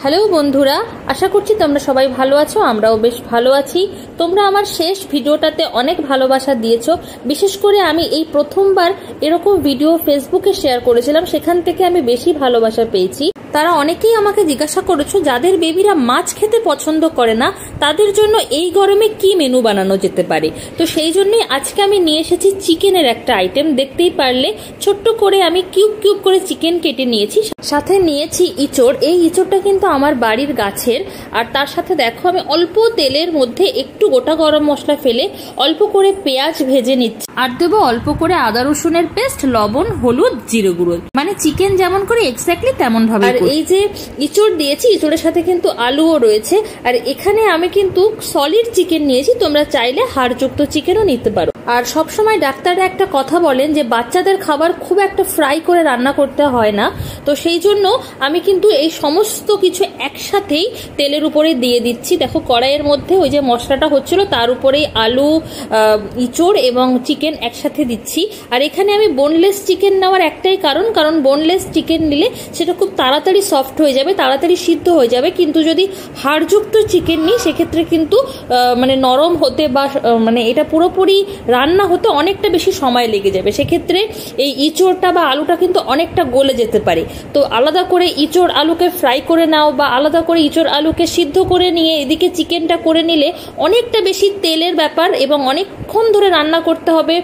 Hello বন্ধুরা, আশা করছি তোমরা সবাই ভালো আছো। আমরাও বেশ ভালো আছি। তোমরা আমার শেষ ভিডিওটাতে অনেক ভালোবাসা দিয়েছো। বিশেষ করে আমি এই প্রথমবার এরকম ভিডিও ফেসবুকে শেয়ার করেছিলাম, সেখান থেকে আমি বেশি ভালোবাসা পেয়েছি। তারা অনেকেই আমাকে জিজ্ঞাসা করেছো যাদের বেবিরা মাছ খেতে পছন্দ করে না তাদের জন্য এই গরমে কি মেনু বানানো যেতে পারে। তো সেই জন্যই আজকে আমি নিয়ে এসেছি চিকেনের একটা আইটেম। দেখতেই পারলে ছোট্ট করে আমি কিউব কিউব করে চিকেন কেটে নিয়েছি, সাথে নিয়েছি ইঁচড়। এই ইঁচড়টা কিন্তু আমার বাড়ির গাছের। আর তার সাথে দেখো আমি অল্প তেলের মধ্যে একটু গোটা গরম মশলা ফেলে অল্প করে পেঁয়াজ ভেজে নিচ্ছি, আর দেবো অল্প করে আদা রসুনের পেস্ট, লবণ, হলুদ, জিরে গুঁড়ো। মানে চিকেন যেমন করে এক্স্যাক্টলি তেমন ভাবে। আর এই যে ইঁচড় দিয়েছি, ইঁচড়ের সাথে কিন্তু আলুও রয়েছে। আর এখানে আমি কিন্তু সলিড চিকেন নিয়েছি, তোমরা চাইলে হাড়যুক্ত চিকেনও নিতে পারো। আর সবসময় ডাক্তাররা একটা কথা বলেন যে বাচ্চাদের খাবার খুব একটা ফ্রাই করে রান্না করতে হয় না। তো সেই জন্য আমি কিন্তু এই সমস্ত কিছু একসাথেই তেলের উপরে দিয়ে দিচ্ছি। দেখো কড়াইয়ের মধ্যে ওই যে মশলাটা হচ্ছিল তার উপরেই আলু, ইঁচড় এবং চিকেন একসাথে দিচ্ছি। আর এখানে আমি বোনলেস চিকেন নেওয়ার একটাই কারণ বোনলেস চিকেন নিলে সেটা খুব তাড়াতাড়ি সফট হয়ে যাবে, তাড়াতাড়ি সিদ্ধ হয়ে যাবে। কিন্তু যদি হাড়যুক্ত চিকেন নিই সেক্ষেত্রে কিন্তু মানে নরম হতে বা মানে এটা পুরোপুরি রান্না হতে অনেকটা বেশি সময় লেগে যাবে। সেক্ষেত্রে এই ইঁচড়টা বা আলুটা কিন্তু অনেকটা গলে যেতে পারে। তো আলাদা করে ইঁচড় আলুকে ফ্রাই করে নাও বা আলাদা করে ইঁচড় আলুকে সিদ্ধ করে নিয়ে এদিকে চিকেনটা করে নিলে অনেকটা বেশি তেলের ব্যাপার এবং অনেকক্ষণ ধরে রান্না করতে হবে।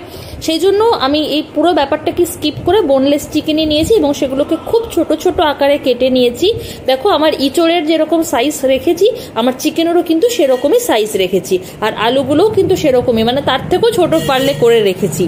সেই জন্য আমি এই পুরো ব্যাপারটাকে স্কিপ করে বোনলেস চিকেনই নিয়েছি এবং সেগুলোকে খুব ছোট ছোট আকারে কেটে নিয়েছি। দেখো আমার ইঁচড়ের যেরকম সাইজ রেখেছি আমার চিকেনেরও কিন্তু সেরকমই সাইজ রেখেছি, আর আলুগুলোও কিন্তু সেরকমই, মানে তার থেকেও ছোট পারলে করে রেখেছি।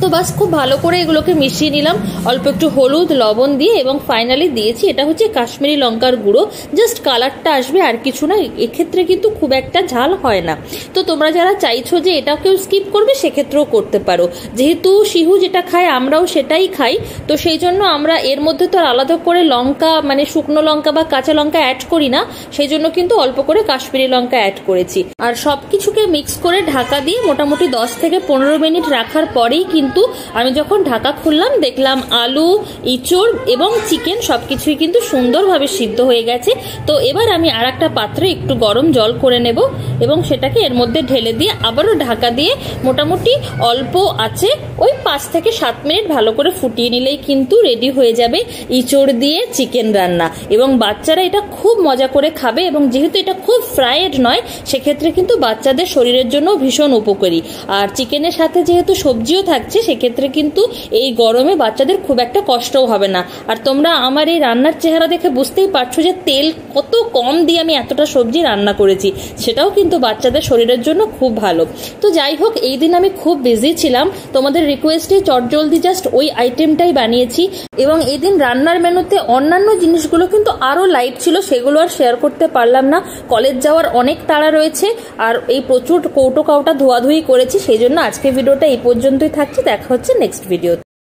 তো বাস খুব ভালো করে এগুলোকে মিশিয়ে নিলাম অল্প একটু হলুদ লবণ দিয়ে, এবং ফাইনালি দিয়েছি এটা হচ্ছে কাশ্মীরি লঙ্কার গুঁড়ো। জাস্ট কালারটা আসবে আর কিছু না, এক্ষেত্রে কিন্তু খুব একটা ঝাল হয় না। তো তোমরা যারা চাইছো যে এটাকেও স্কিপ করবে সেক্ষেত্রেও করতে পারো। যেহেতু শিহু যেটা খায় আমরাও সেটাই খাই, তো সেই জন্য আমরা এর মধ্যে তো আর আলাদা করে লঙ্কা মানে শুকনো লঙ্কা বা কাঁচা লঙ্কা অ্যাড করি না, সেই জন্য কিন্তু অল্প করে কাশ্মীরি লঙ্কা অ্যাড করেছি। আর সবকিছুকে মিক্স করে ঢাকা দিয়ে মোটামুটি 10 থেকে 15 মিনিট রাখার পরেই কিন্তু আমি যখন ঢাকা খুললাম দেখলাম আলু, ইঁচড় এবং চিকেন সবকিছুই কিন্তু সুন্দরভাবে সিদ্ধ হয়ে গেছে। তো এবার আমি আর একটা পাত্রে একটু গরম জল করে নেব এবং সেটাকে এর মধ্যে ঢেলে দিয়ে আবারও ঢাকা দিয়ে মোটামুটি অল্প আছে ওই 5 থেকে 7 মিনিট ভালো করে ফুটিয়ে নিলেই কিন্তু রেডি হয়ে যাবে ইঁচড় দিয়ে চিকেন রান্না। এবং বাচ্চারা এটা খুব মজা করে খাবে, এবং যেহেতু এটা খুব ফ্রাইড নয় সেক্ষেত্রে কিন্তু বাচ্চাদের শরীরের জন্য ভীষণ উপকারী। আর চিকেনের সাথে যেহেতু সবজিও থাকছে সেক্ষেত্রে কিন্তু এই গরমে বাচ্চাদের খুব একটা কষ্টও হবে না। আর তোমরা আমার এই রান্নার চেহারা দেখে বুঝতেই পারছো যে তেল কত কম দিয়ে আমি এতটা সবজি রান্না করেছি, সেটাও কিন্তু বাচ্চাদের শরীরের জন্য খুব ভালো। তো যাই হোক, এই দিন আমি খুব বিজি ছিলাম, তোমাদের রিকোয়েস্টে চটজলদি জাস্ট ওই আইটেমটাই বানিয়েছি। এবং এই দিন রান্নার মেনুতে অন্যান্য জিনিসগুলো কিন্তু আরো লাইট ছিল, সেগুলো আর শেয়ার করতে পারলাম না। কলেজ যাওয়ার অনেক তাড়া রয়েছে আর এই প্রচুর কৌটো কাউটা ধোয়াধুয়ি করেছি, সেই জন্য আজকে ভিডিওটা এই পর্যন্তই থাকছে। দেখা হচ্ছে নেক্সট ভিডিও।